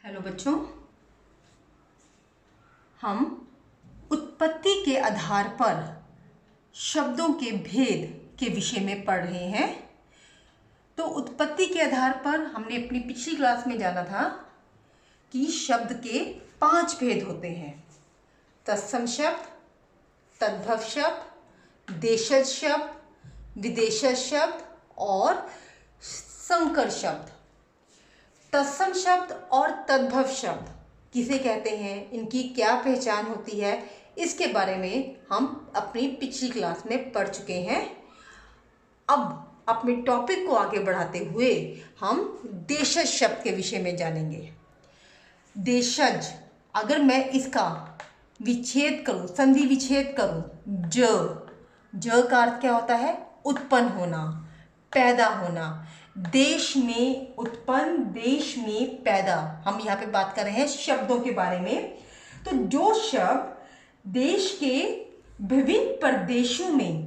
Hello बच्चों, हम उत्पत्ति के आधार पर शब्दों के भेद के विषय में पढ़ रहे हैं। तो उत्पत्ति के आधार पर हमने अपनी पिछली क्लास में जाना था कि शब्द के 5 भेद होते हैं। तत्सम शब्द, तद्भव शब्द, देशज शब्द, विदेशज शब्द और संकर शब्द। तत्सम शब्द और तद्भव शब्द किसे कहते हैं, इनकी क्या पहचान होती है, इसके बारे में हम अपनी पिछली क्लास में पढ़ चुके हैं। अब अपने टॉपिक को आगे बढ़ाते हुए हम देशज शब्द के विषय में जानेंगे। देशज, अगर मैं इसका विच्छेद करूं, संधि विच्छेद करूं, ज का अर्थ क्या होता है? उत्पन्न होना, पैदा होना। देश में उत्पन्न, देश में पैदा। हम यहाँ पे बात कर रहे हैं शब्दों के बारे में। तो जो शब्द देश के विभिन्न प्रदेशों में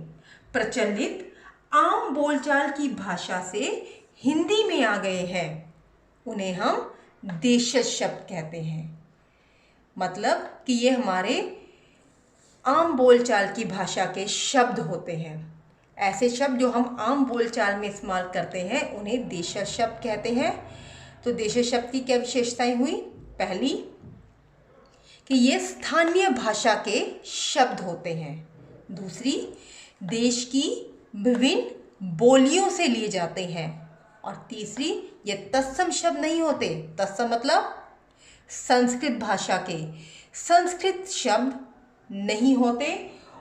प्रचलित आम बोलचाल की भाषा से हिंदी में आ गए हैं, उन्हें हम देशज शब्द कहते हैं। मतलब कि ये हमारे आम बोलचाल की भाषा के शब्द होते हैं। ऐसे शब्द जो हम आम बोलचाल में इस्तेमाल करते हैं उन्हें देशज शब्द कहते हैं। तो देशज शब्द की क्या विशेषताएं हुई? पहली कि ये स्थानीय भाषा के शब्द होते हैं। दूसरी, देश की विभिन्न बोलियों से लिए जाते हैं। और तीसरी, ये तत्सम शब्द नहीं होते। तत्सम मतलब संस्कृत भाषा के संस्कृत शब्द नहीं होते।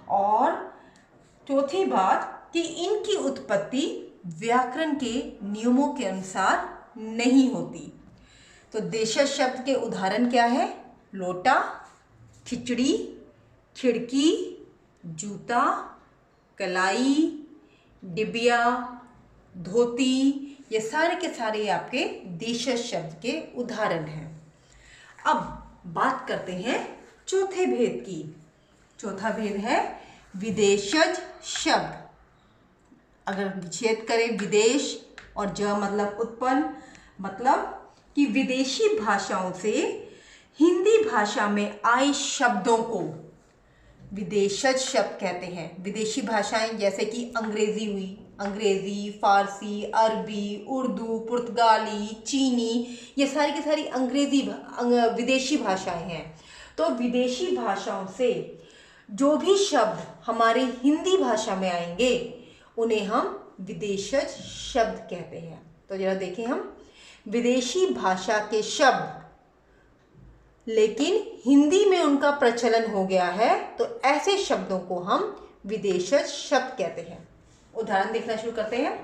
और चौथी बात कि इनकी उत्पत्ति व्याकरण के नियमों के अनुसार नहीं होती। तो देशज शब्द के उदाहरण क्या है? लोटा, खिचड़ी, खिड़की, जूता, कलाई, डिबिया, धोती, ये सारे के सारे आपके देशज शब्द के उदाहरण हैं। अब बात करते हैं चौथे भेद की। चौथा भेद है विदेशज शब्द। अगर विच्छेद करें, विदेश और ज मतलब उत्पन्न, मतलब कि विदेशी भाषाओं से हिंदी भाषा में आए शब्दों को विदेशज शब्द कहते हैं। विदेशी भाषाएं जैसे कि अंग्रेजी हुई, अंग्रेजी, फारसी, अरबी, उर्दू, पुर्तगाली, चीनी, ये सारी की सारी विदेशी भाषाएं हैं। तो विदेशी भाषाओं से जो भी शब्द हमारे हिंदी भाषा में आएंगे उन्हें हम विदेशज शब्द कहते हैं। तो जरा देखें, हम विदेशी भाषा के शब्द लेकिन हिंदी में उनका प्रचलन हो गया है, तो ऐसे शब्दों को हम विदेशज शब्द कहते हैं। उदाहरण देखना शुरू करते हैं।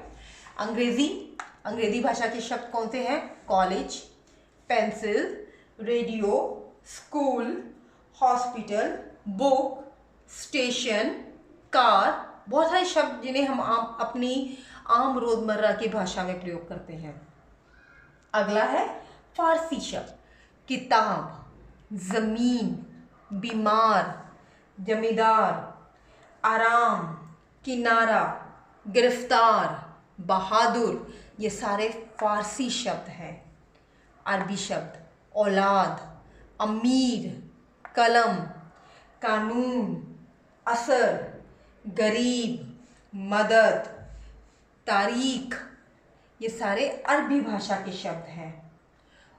अंग्रेजी भाषा के शब्द कौन से हैं? College, pencil, radio, school, hospital, book, station, car, बहुत सारे शब्द जिन्हें हम अपनी आम रोजमर्रा की भाषा में प्रयोग करते हैं। अगला है फारसी शब्द। किताब, जमीन, बीमार, जमींदार, आराम, किनारा, गिरफ्तार, बहादुर, ये सारे फारसी शब्द हैं। अरबी शब्द औलाद, अमीर, कलम, कानून, असर, गरीब, मदद, तारीख, ये सारे अरबी भाषा के शब्द हैं।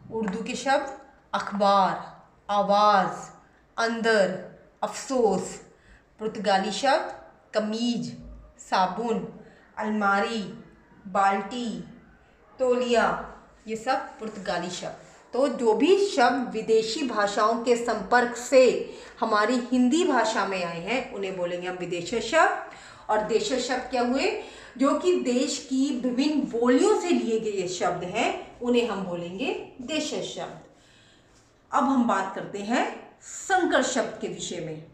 उर्दू के शब्द अखबार, आवाज़, अंदर, अफसोस। पुर्तगाली शब्द कमीज, साबुन, अलमारी, बाल्टी, तौलिया, ये सब पुर्तगाली शब्द। तो जो भी शब्द विदेशी भाषाओं के संपर्क से हमारी हिंदी भाषा में आए हैं उन्हें बोलेंगे हम विदेशज शब्द। और देशज शब्द क्या हुए? जो कि देश की विभिन्न बोलियों से लिए गए शब्द हैं, उन्हें हम बोलेंगे देशज शब्द। अब हम बात करते हैं संकर शब्द के विषय में।